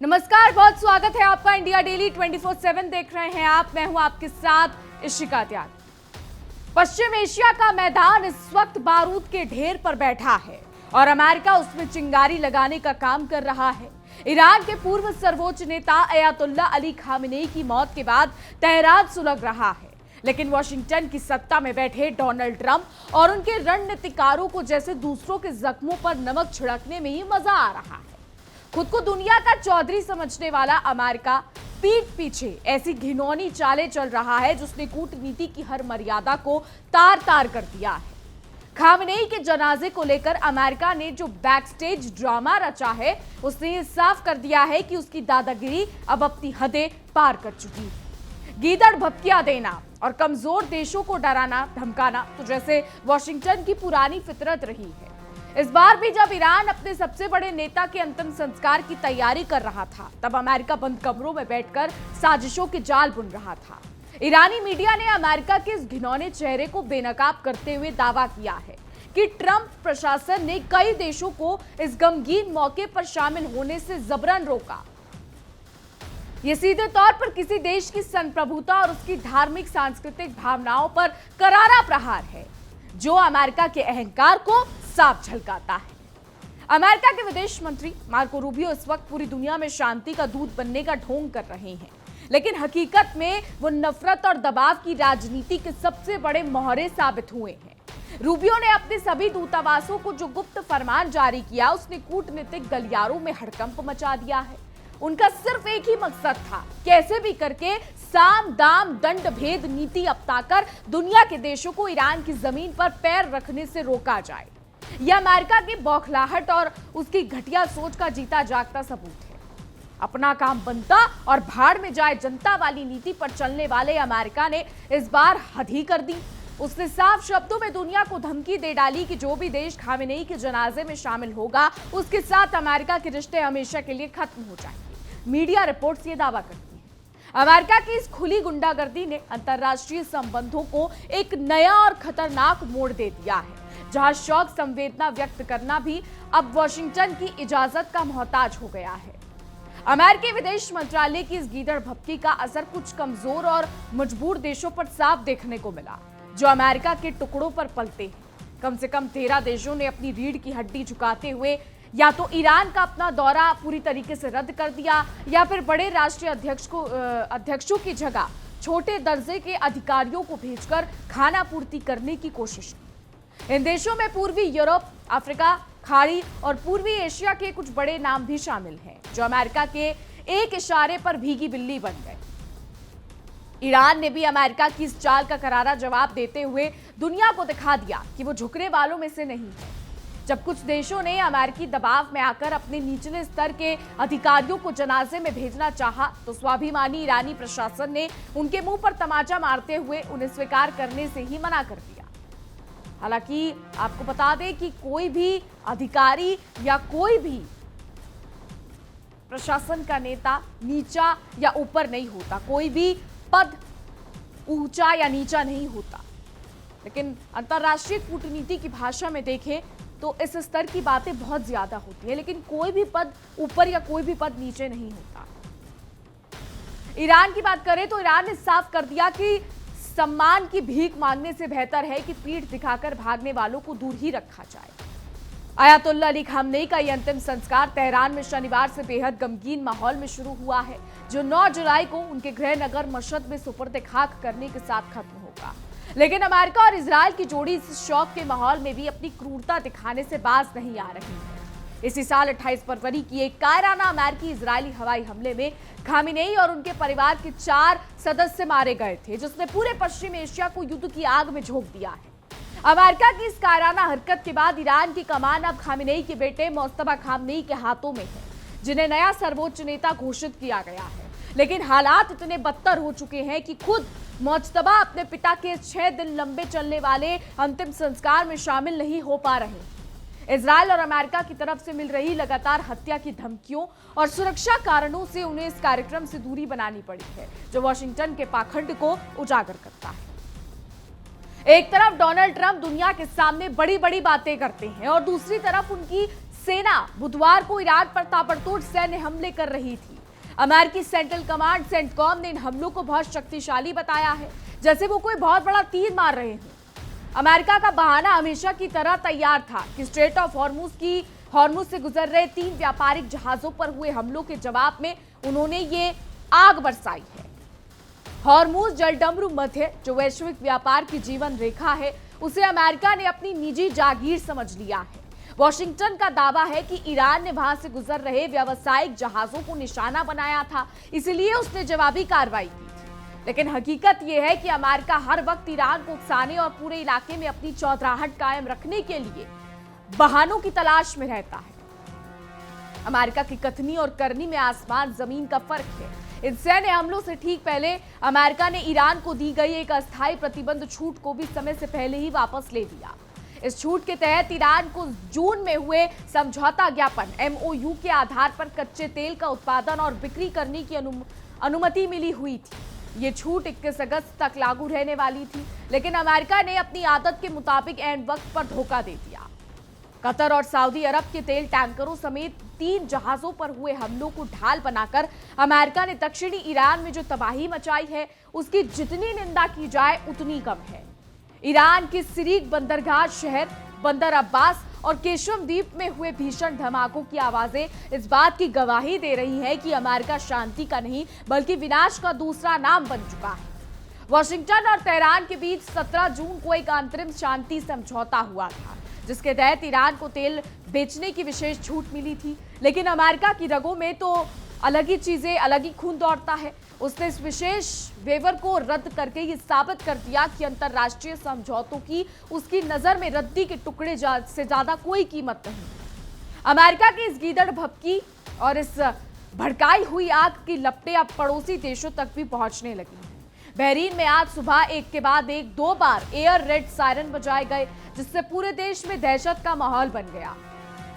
नमस्कार, बहुत स्वागत है आपका। इंडिया डेली 24/7 देख रहे हैं आप। मैं हूं आपके साथ इशिका त्याग। पश्चिम एशिया का मैदान इस वक्त बारूद के ढेर पर बैठा है और अमेरिका उसमें चिंगारी लगाने का काम कर रहा है। ईरान के पूर्व सर्वोच्च नेता अयातुल्ला अली खामेनेई की मौत के बाद तेहरान सुलग रहा है, लेकिन वॉशिंगटन की सत्ता में बैठे डोनाल्ड ट्रंप और उनके रणनीतिकारों को जैसे दूसरों के जख्मों पर नमक छिड़कने में ही मजा आ रहा है। खुद को दुनिया का चौधरी समझने वाला अमेरिका पीठ पीछे ऐसी घिनौनी चालें चल रहा है जिसने कूटनीति की हर मर्यादा को तार तार कर दिया है। खामेनेई के जनाजे को लेकर अमेरिका ने जो बैकस्टेज ड्रामा रचा है, उसने ये साफ कर दिया है कि उसकी दादागिरी अब अपनी हदें पार कर चुकी है। गीदड़ भपकियां देना और कमजोर देशों को डराना धमकाना तो जैसे वॉशिंगटन की पुरानी फितरत रही है। इस बार भी जब ईरान अपने सबसे बड़े नेता के अंतिम संस्कार की तैयारी कर रहा था, तब अमेरिका बंद कमरों में बैठकर साजिशों के जाल बुन रहा था। ईरानी मीडिया ने अमेरिका के इस घिनौने चेहरे को बेनकाब करते हुए दावा किया है कि ट्रंप प्रशासन ने कई देशों को इस गमगीन मौके पर शामिल होने से जबरन रोका। यह सीधे तौर पर किसी देश की संप्रभुता और उसकी धार्मिक सांस्कृतिक भावनाओं पर करारा प्रहार है, जो अमेरिका के अहंकार को साफ झलकाता है। अमेरिका के विदेश मंत्री मार्को रूबियो इस वक्त पूरी दुनिया में शांति का दूत बनने का ढोंग कर रहे हैं, लेकिन हकीकत में वो नफरत और दबाव की राजनीति के सबसे बड़े मोहरे साबित हुए हैं। रूबियो ने अपने सभी दूतावासों को जो गुप्त फरमान जारी किया, उसने कूटनीतिक गलियारों में हड़कंप मचा दिया है। उनका सिर्फ एक ही मकसद था, कैसे भी करके साम दाम दंड भेद नीति अपनाकर दुनिया के देशों को ईरान की जमीन पर पैर रखने से रोका जाए। यह अमेरिका की बौखलाहट और उसकी घटिया सोच का जीता जागता सबूत है। अपना काम बनता और भाड़ में जाए जनता वाली नीति पर चलने वाले अमेरिका ने इस बार हद ही कर दी। उसने साफ शब्दों में दुनिया को धमकी दे डाली कि जो भी देश खामेनेई के जनाजे में शामिल होगा, उसके साथ अमेरिका के रिश्ते हमेशा के लिए खत्म हो जाएंगे। मीडिया रिपोर्ट्स ये दावा करती हैं। अमेरिका की इस खुली गुंडागर्दी ने अंतर्राष्ट्रीय संबंधों को एक नया और खतरनाक मोड़ दे दिया है, जहां शौक संवेदना व्यक्त करना भी अब वॉशिंगटन की इजाजत का मोहताज हो गया है। अमेरिकी विदेश मंत्रालय की इस गीदड़ भपकी का असर कुछ कमजोर और मजबूर देशों पर साफ देखने को मिला, जो अमेरिका के टुकड़ों पर पलते हैं। कम से कम 13 देशों ने अपनी रीढ़ की हड्डी झुकाते हुए या तो ईरान का अपना दौरा पूरी तरीके से रद्द कर दिया, या फिर बड़े राष्ट्रीय अध्यक्षों की जगह छोटे दर्जे के अधिकारियों को भेजकर खाना पूर्ति करने की कोशिश की। इन देशों में पूर्वी यूरोप, अफ्रीका, खाड़ी और पूर्वी एशिया के कुछ बड़े नाम भी शामिल हैं, जो अमेरिका के एक इशारे पर भीगी बिल्ली बन गए। ईरान ने भी अमेरिका की इस चाल का करारा जवाब देते हुए दुनिया को दिखा दिया कि वो झुकने वालों में से नहीं है। जब कुछ देशों ने अमेरिकी दबाव में आकर अपने निचले स्तर के अधिकारियों को जनाजे में भेजना चाहा, तो स्वाभिमानी ईरानी प्रशासन ने उनके मुंह पर तमाचा मारते हुए उन्हें स्वीकार करने से ही मना कर दिया। हालांकि आपको बता दें कि कोई भी अधिकारी या कोई भी प्रशासन का नेता नीचा या ऊपर नहीं होता, कोई भी पद ऊंचा या नीचा नहीं होता। लेकिन अंतर्राष्ट्रीय कूटनीति की भाषा में देखें तो इस स्तर की बातें बहुत ज्यादा होती है, लेकिन कोई भी पद ऊपर या कोई भी पद नीचे नहीं होता। ईरान की बात करें तो ईरान ने साफ कर दिया कि सम्मान की भीख मांगने से बेहतर है कि पीठ दिखाकर भागने वालों को दूर ही रखा जाए। अयातुल्ला अली खामेनेई का यह अंतिम संस्कार तेहरान में शनिवार से बेहद गमगीन माहौल में शुरू हुआ है, जो 9 जुलाई को उनके गृह नगर मशहद में सुपुर्द खाक करने के साथ खत्म होगा। लेकिन अमेरिका और इजराइल की जोड़ी इस शौक के माहौल में भी अपनी क्रूरता दिखाने से बाज नहीं आ रही है। इसी साल 28 फरवरी की एक कायराना अमेरिकी इजरायली हवाई हमले में खामेनेई और उनके परिवार के 4 सदस्य मारे गए थे, जिसने पूरे पश्चिम एशिया को युद्ध की आग में झोंक दिया है। अमेरिका की इस कायराना हरकत के बाद ईरान की कमान अब खामेनेई के बेटे मुज्तबा खामेनेई के हाथों में है, जिन्हें नया सर्वोच्च नेता घोषित किया गया है। लेकिन हालात इतने बदतर हो चुके हैं कि खुद मुज्तबा अपने पिता के 6 दिन लंबे चलने वाले अंतिम संस्कार में शामिल नहीं हो पा रहे। इजराइल और अमेरिका की तरफ से मिल रही लगातार हत्या की धमकियों और सुरक्षा कारणों से उन्हें इस कार्यक्रम से दूरी बनानी पड़ी है, जो वॉशिंगटन के पाखंड को उजागर करता है। एक तरफ डोनाल्ड ट्रंप दुनिया के सामने बड़ी बड़ी बातें करते हैं और दूसरी तरफ उनकी सेना बुधवार को ईरान पर ताबड़तोड़ सैन्य हमले कर रही थी। अमेरिकी सेंट्रल कमांड सेंटकॉम ने इन हमलों को बहुत शक्तिशाली बताया है, जैसे वो कोई बहुत बड़ा तीर मार रहे हों। अमेरिका का बहाना हमेशा की तरह तैयार था कि स्ट्रेट ऑफ हॉर्मुज से गुजर रहे 3 व्यापारिक जहाजों पर हुए हमलों के जवाब में उन्होंने ये आग बरसाई है। हॉर्मुज जलडमरू मध्य, जो वैश्विक व्यापार की जीवन रेखा है, उसे अमेरिका ने अपनी निजी जागीर समझ लिया है। वॉशिंगटन का दावा है कि ईरान ने वहां से गुजर रहे व्यावसायिक जहाजों को निशाना बनाया था, इसलिए उसने जवाबी कार्रवाई की थी। लेकिन हकीकत यह है कि अमेरिका हर वक्त ईरान को उकसाने और पूरे इलाके में अपनी चौधराहट कायम रखने के लिए बहानों की तलाश में रहता है। अमेरिका की कथनी और करनी में आसमान जमीन का फर्क है। इन सैन्य हमलों से ठीक पहले अमेरिका ने ईरान को दी गई एक अस्थायी प्रतिबंध छूट को भी समय से पहले ही वापस ले लिया। इस छूट के तहत ईरान को जून में हुए समझौता ज्ञापन MOU के आधार पर कच्चे तेल का उत्पादन और बिक्री करने की अनुमति मिली हुई थी। ये छूट 21 अगस्त तक लागू रहने वाली थी, लेकिन अमेरिका ने अपनी आदत के मुताबिक ऐन वक्त पर धोखा दे दिया। कतर और सऊदी अरब के तेल टैंकरों समेत 3 जहाजों पर हुए हमलों को ढाल बनाकर अमेरिका ने दक्षिणी ईरान में जो तबाही मचाई है, उसकी जितनी निंदा की जाए उतनी कम है। ईरान के सिरीक बंदरगाह शहर, बंदर अब्बास और केशम द्वीप में हुए भीषण धमाकों की आवाजें इस बात की गवाही दे रही है कि अमेरिका शांति का नहीं बल्कि विनाश का दूसरा नाम बन चुका है। वॉशिंगटन और तेहरान के बीच 17 जून को एक अंतरिम शांति समझौता हुआ था, जिसके तहत ईरान को तेल बेचने की विशेष छूट मिली थी। लेकिन अमेरिका की रगों में तो अलग ही चीजें, अलग ही खून दौड़ता है। उसने इस विशेष वेवर को रद्द करके ये साबित कर दिया कि अंतर्राष्ट्रीय समझौतों की उसकी नजर में रद्दी के टुकड़े से ज्यादा कोई कीमत नहीं। अमेरिका की इस गीदड़ भभकी और इस भड़काई हुई आग की लपटें अब पड़ोसी देशों तक भी पहुंचने लगी हैं। बहरीन में आज सुबह एक के बाद एक 2 बार एयर रेड सायरन बजाए गए, जिससे पूरे देश में दहशत का माहौल बन गया।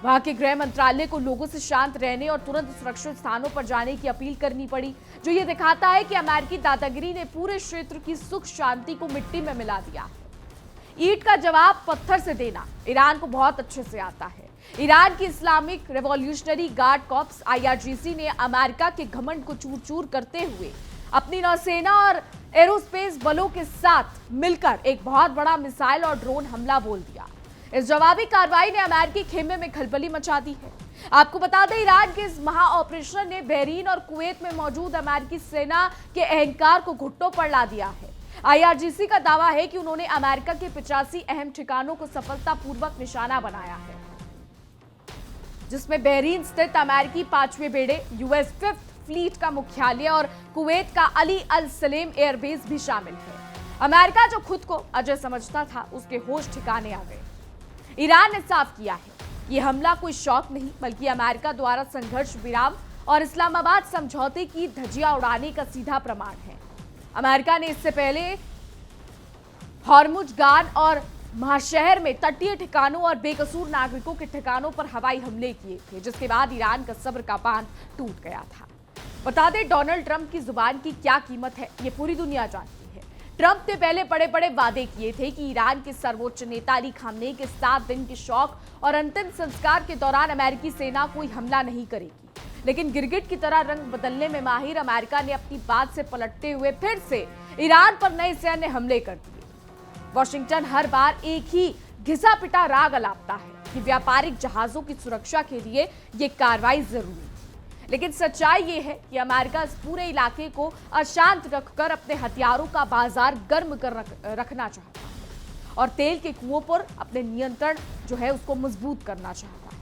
वहां के गृह मंत्रालय को लोगों से शांत रहने और तुरंत सुरक्षित स्थानों पर जाने की अपील करनी पड़ी, जो ये दिखाता है कि अमेरिकी दादागिरी ने पूरे क्षेत्र की सुख शांति को मिट्टी में मिला दिया है। ईंट का जवाब पत्थर से देना ईरान को बहुत अच्छे से आता है। ईरान की Islamic revolutionary guard corps IRGC ने अमेरिका के घमंड को चूर चूर करते हुए अपनी नौसेना और एरोस्पेस बलों के साथ मिलकर एक बहुत बड़ा मिसाइल और ड्रोन हमला बोल दिया। इस जवाबी कार्रवाई ने अमेरिकी खेमे में खलबली मचा दी है। आपको बता दें, ईरान के इस महा ऑपरेशन ने बहरीन और कुवैत में मौजूद अमेरिकी सेना के अहंकार को घुटनों पर ला दिया है। IRGC का दावा है कि उन्होंने अमेरिका के 85 अहम ठिकानों को सफलतापूर्वक निशाना बनाया है, जिसमें बहरीन स्थित अमेरिकी 5वें बेड़े, US 5th फ्लीट का मुख्यालय और कुवैत का अली अल सलेम एयरबेस भी शामिल है। अमेरिका जो खुद को अजय समझता था, उसके होश ठिकाने आ गए। ईरान ने साफ किया है कि यह हमला कोई शौक नहीं बल्कि अमेरिका द्वारा संघर्ष विराम और इस्लामाबाद समझौते की धज्जियां उड़ाने का सीधा प्रमाण है। अमेरिका ने इससे पहले हॉर्मुज़गान और महाशहर में तटीय ठिकानों और बेकसूर नागरिकों के ठिकानों पर हवाई हमले किए थे, जिसके बाद ईरान का सब्र का बांध टूट गया था। बता दें, डोनाल्ड ट्रंप की जुबान की क्या कीमत है, ये पूरी दुनिया जानती है। ट्रंप ने पहले बड़े बड़े वादे किए थे कि ईरान के सर्वोच्च नेता अली खामनेई के 7 दिन के शौक और अंतिम संस्कार के दौरान अमेरिकी सेना कोई हमला नहीं करेगी। लेकिन गिरगिट की तरह रंग बदलने में माहिर अमेरिका ने अपनी बात से पलटते हुए फिर से ईरान पर नए सैन्य हमले कर दिए। वॉशिंगटन हर बार एक ही घिसा पिटा राग अलापता है कि व्यापारिक जहाजों की सुरक्षा के लिए ये कार्रवाई जरूरी थी, लेकिन सच्चाई ये है कि अमेरिका इस पूरे इलाके को अशांत रखकर अपने हथियारों का बाजार गर्म कर रखना चाहता है और तेल के कुओं पर अपने नियंत्रण जो है उसको मजबूत करना चाहता है।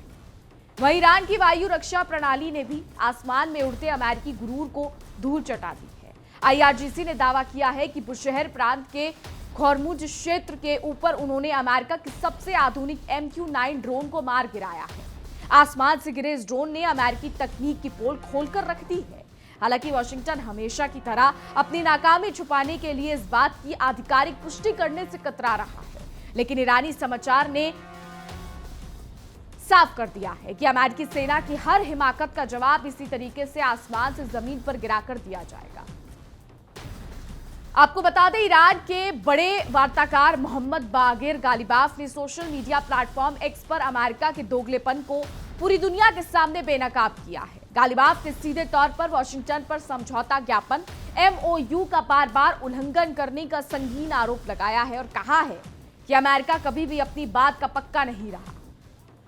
वहीं ईरान की वायु रक्षा प्रणाली ने भी आसमान में उड़ते अमेरिकी गुरूर को धूल चटा दी है। IRGC ने दावा किया है कि बुशहर प्रांत के हॉर्मुज क्षेत्र के ऊपर उन्होंने अमेरिका की सबसे आधुनिक MQ-9 ड्रोन को मार गिराया है। आसमान से गिरे इस ड्रोन ने अमेरिकी तकनीक की पोल खोलकर रख दी है। हालांकि वॉशिंगटन हमेशा की तरह अपनी नाकामी छुपाने के लिए इस बात की आधिकारिक पुष्टि करने से कतरा रहा है, लेकिन ईरानी समाचार ने साफ कर दिया है कि अमेरिकी सेना की हर हिमाकत का जवाब इसी तरीके से आसमान से जमीन पर गिराकर दिया जाएगा। आपको बता दें, ईरान के बड़े वार्ताकार मोहम्मद बागिर गालिबाफ ने सोशल मीडिया प्लेटफॉर्म X पर अमेरिका के दोगलेपन को पूरी दुनिया के सामने बेनकाब किया है। गालिबाफ ने सीधे तौर पर वॉशिंगटन पर समझौता ज्ञापन MOU का बार बार उल्लंघन करने का संगीन आरोप लगाया है और कहा है कि अमेरिका कभी भी अपनी बात का पक्का नहीं रहा।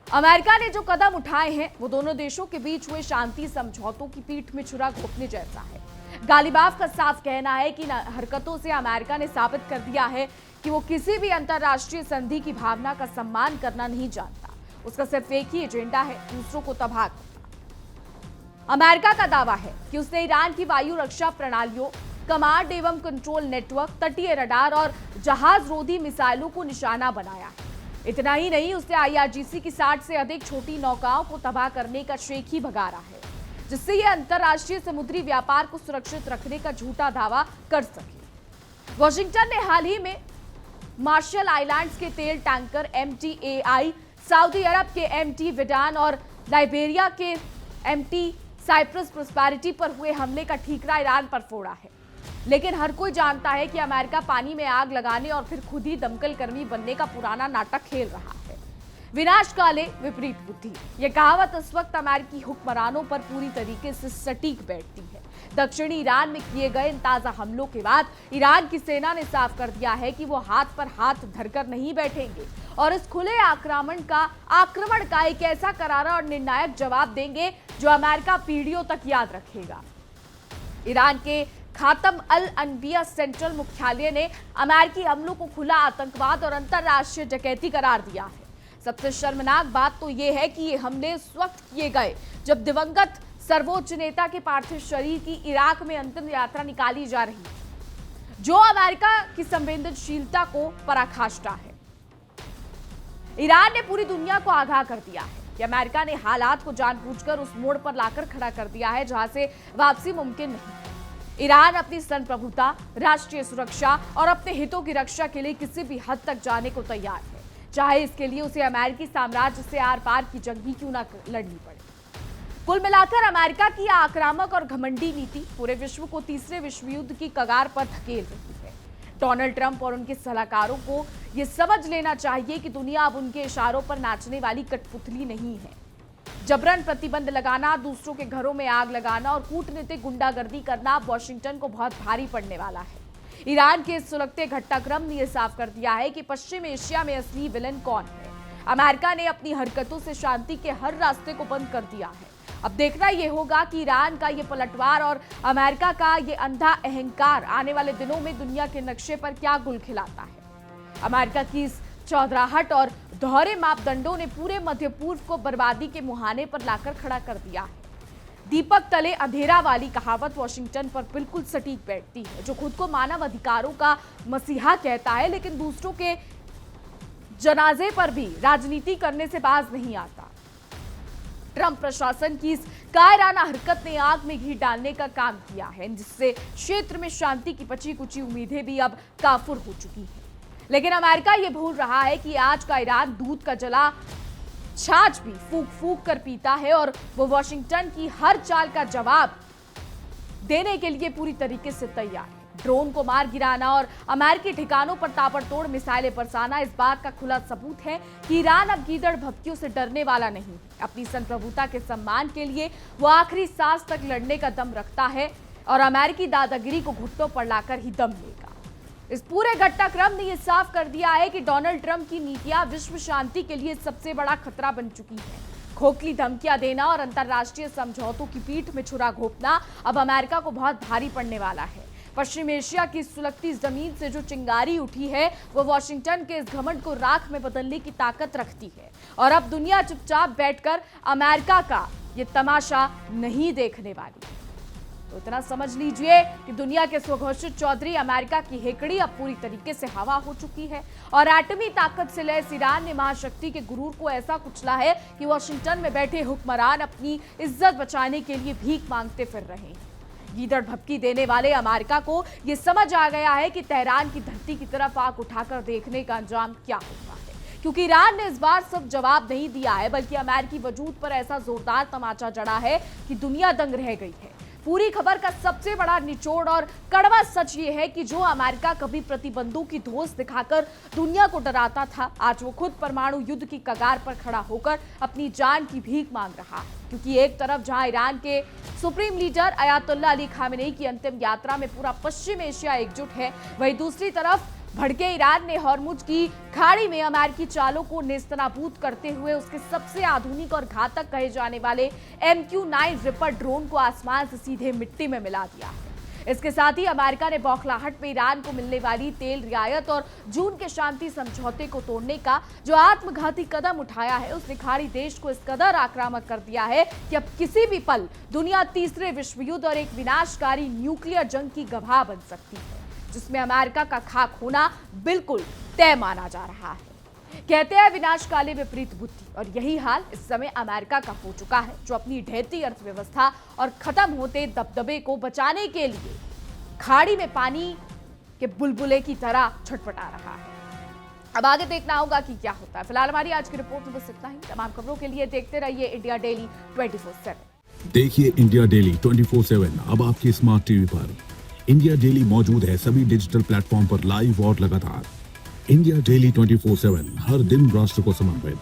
अमेरिका ने जो कदम उठाए हैं वो दोनों देशों के बीच हुए शांति समझौतों की पीठ में छुरा घोंपने जैसा है। गालिबाफ का साफ कहना है कि हरकतों से अमेरिका ने साबित कर दिया है कि वो किसी भी अंतर्राष्ट्रीय संधि की भावना का सम्मान करना नहीं जानता। उसका सिर्फ एक ही एजेंडा है, दूसरों को तबाह करना। अमेरिका का दावा है कि उसने ईरान की वायु रक्षा प्रणालियों, कमांड एवं कंट्रोल नेटवर्क, तटीय रडार और जहाज रोधी मिसाइलों को निशाना बनाया है। इतना ही नहीं, उसने IRGC की 60 से अधिक छोटी नौकाओं को तबाह करने का शेख ही भगाड़ा है, जिससे यह अंतर्राष्ट्रीय समुद्री व्यापार को सुरक्षित रखने का झूठा दावा कर सके। वॉशिंगटन ने हाल ही में मार्शल आइलैंड्स के तेल टैंकर MT AI, सऊदी अरब के MT विडान और लाइबेरिया के MT साइप्रस प्रॉस्पेरिटी पर हुए हमले का ठीकरा ईरान पर फोड़ा है। लेकिन हर कोई जानता है कि अमेरिका पानी में आग लगाने और फिर खुद ही दमकल कर्मी बनने का पुराना नाटक खेल रहा है। विनाश काले विपरीत बुद्धि, यह कहावत इस वक्त अमेरिकी हुक्मरानों पर पूरी तरीके से सटीक बैठती है। दक्षिणी ईरान में किए गए इन ताजा हमलों के बाद ईरान की सेना ने साफ कर दिया है कि वो हाथ पर हाथ धरकर नहीं बैठेंगे और इस खुले आक्रमण का एक ऐसा करारा और निर्णायक जवाब देंगे जो अमेरिका पीढ़ियों तक याद रखेगा। ईरान के खातम अल अनबिया सेंट्रल मुख्यालय ने अमेरिकी हमलों को खुला आतंकवाद और अंतर्राष्ट्रीय डकैती करार दिया है। सबसे शर्मनाक बात तो यह है कि ये हमले उस वक्त किए गए जब दिवंगत सर्वोच्च नेता के पार्थिव शरीर की इराक में अंतिम यात्रा निकाली जा रही है, जो अमेरिका की संवेदनशीलता को पराकाष्ठा है। ईरान ने पूरी दुनिया को आगाह कर दिया है कि अमेरिका ने हालात को जानबूझकर उस मोड़ पर लाकर खड़ा कर दिया है जहां से वापसी मुमकिन नहीं। ईरान अपनी संप्रभुता, राष्ट्रीय सुरक्षा और अपने हितों की रक्षा के लिए किसी भी हद तक जाने को तैयार है, चाहे इसके लिए उसे अमेरिकी साम्राज्य से आर पार की जंग भी क्यों न लड़नी पड़े। कुल मिलाकर अमेरिका की आक्रामक और घमंडी नीति पूरे विश्व को तीसरे विश्व युद्ध की कगार पर धकेल रही है। डोनाल्ड ट्रंप और उनके सलाहकारों को यह समझ लेना चाहिए कि दुनिया अब उनके इशारों पर नाचने वाली कठपुतली नहीं है। जबरन प्रतिबंध लगाना, दूसरों के घरों में आग लगाना और कूटनीतिक गुंडागर्दी करना वॉशिंगटन को बहुत भारी पड़ने वाला है। ईरान के इस सुलगते घटनाक्रम ने यह साफ कर दिया है कि पश्चिम एशिया में असली विलन कौन है। अमेरिका ने अपनी हरकतों से शांति के हर रास्ते को बंद कर दिया है। अब देखना यह होगा कि ईरान का यह पलटवार और अमेरिका का यह अंधा अहंकार आने वाले दिनों में दुनिया के नक्शे पर क्या गुल खिलाता है। अमेरिका की इस चौधराहट और दोहरे मापदंडों ने पूरे मध्य पूर्व को बर्बादी के मुहाने पर लाकर खड़ा कर दिया है। दीपक तले अंधेरा वाली कहावत वॉशिंगटन पर बिल्कुल सटीक बैठती है, जो खुद को मानव अधिकारों का मसीहा कहता है लेकिन दूसरों के जनाजे पर भी राजनीति करने से बाज नहीं आता। ट्रंप प्रशासन की इस कायराना हरकत ने आग में घी डालने का काम किया है, जिससे क्षेत्र में शांति की बची कुची उम्मीदें भी अब काफुर हो चुकी हैं। लेकिन अमेरिका ये भूल रहा है कि आज का ईरान दूध का जला छाछ भी फूक फूक कर पीता है और वो वॉशिंगटन की हर चाल का जवाब देने के लिए पूरी तरीके से तैयार है। ड्रोन को मार गिराना और अमेरिकी ठिकानों पर ताबड़तोड़ मिसाइलें बरसाना इस बात का खुला सबूत है कि ईरान अब गीदड़ भभकियों से डरने वाला नहीं। अपनी संप्रभुता के सम्मान के लिए वो आखिरी सांस तक लड़ने का दम रखता है और अमेरिकी दादागिरी को घुटनों पर लाकर ही दम लेगा। इस पूरे घटनाक्रम ने यह साफ कर दिया है कि डोनाल्ड ट्रंप की नीतियां विश्व शांति के लिए सबसे बड़ा खतरा बन चुकी हैं। खोखली धमकियां देना और अंतर्राष्ट्रीय समझौतों की पीठ में छुरा घोंपना अब अमेरिका को बहुत भारी पड़ने वाला है। पश्चिम एशिया की सुलगती जमीन से जो चिंगारी उठी है वो वॉशिंगटन के इस घमंड को राख में बदलने की ताकत रखती है और अब दुनिया चुपचाप बैठकर अमेरिका का ये तमाशा नहीं देखने वाली। तो इतना समझ लीजिए कि दुनिया के स्वघोषित चौधरी अमेरिका की हेकड़ी अब पूरी तरीके से हवा हो चुकी है और एटमी ताकत से लैस ईरान ने महाशक्ति के गुरूर को ऐसा कुचला है कि वॉशिंगटन में बैठे हुक्मरान अपनी इज्जत बचाने के लिए भीख मांगते फिर रहे हैं। गीदड़ भपकी देने वाले अमेरिका को यह समझ आ गया है कि तेहरान की धरती की तरफ आंख उठाकर देखने का अंजाम क्या होता है, क्योंकि ईरान ने इस बार सब जवाब नहीं दिया है बल्कि अमेरिकी वजूद पर ऐसा जोरदार तमाचा जड़ा है कि दुनिया दंग रह गई है। पूरी खबर का सबसे बड़ा निचोड़ और कड़वा सच ये है कि जो अमेरिका कभी प्रतिबंधों की धौंस दिखाकर दुनिया को डराता था, आज वो खुद परमाणु युद्ध की कगार पर खड़ा होकर अपनी जान की भीख मांग रहा है। क्योंकि एक तरफ जहां ईरान के supreme leader Ayatollah Ali Khamenei की अंतिम यात्रा में पूरा पश्चिम एशिया एकजुट है, वहीं दूसरी तरफ भड़के ईरान ने हॉर्मुज की खाड़ी में अमेरिकी चालों को नेस्तनाबूद करते हुए उसके सबसे आधुनिक और घातक कहे जाने वाले MQ-9 रिपर ड्रोन को आसमान से सीधे मिट्टी में मिला दिया। इसके साथ ही अमेरिका ने बौखलाहट में ईरान को मिलने वाली तेल रियायत और जून के शांति समझौते को तोड़ने का जो आत्मघाती कदम उठाया है, उसने खाड़ी देश को इस कदर आक्रामक कर दिया है कि अब किसी भी पल दुनिया तीसरे विश्व युद्ध और एक विनाशकारी न्यूक्लियर जंग की गवाह बन सकती है, जिसमें अमेरिका का खाक होना बिल्कुल तय माना जा रहा है। कहते हैं विनाश काले विपरीत बुद्धि, और यही हाल इस समय अमेरिका का हो चुका है, जो अपनी ढहती अर्थव्यवस्था और खत्म होते दबदबे को बचाने के लिए खाड़ी में पानी के बुलबुले की तरह छटपटा रहा है। अब आगे देखना होगा कि क्या होता है। फिलहाल हमारी आज की रिपोर्ट में बस इतना ही। तमाम खबरों के लिए देखते रहिए इंडिया डेली 24/7। देखिए इंडिया डेली 24/7 अब आपके स्मार्ट टीवी पर। इंडिया डेली मौजूद है सभी डिजिटल प्लेटफॉर्म पर लाइव और लगातार। इंडिया डेली 24/7 हर दिन राष्ट्र को समर्पित।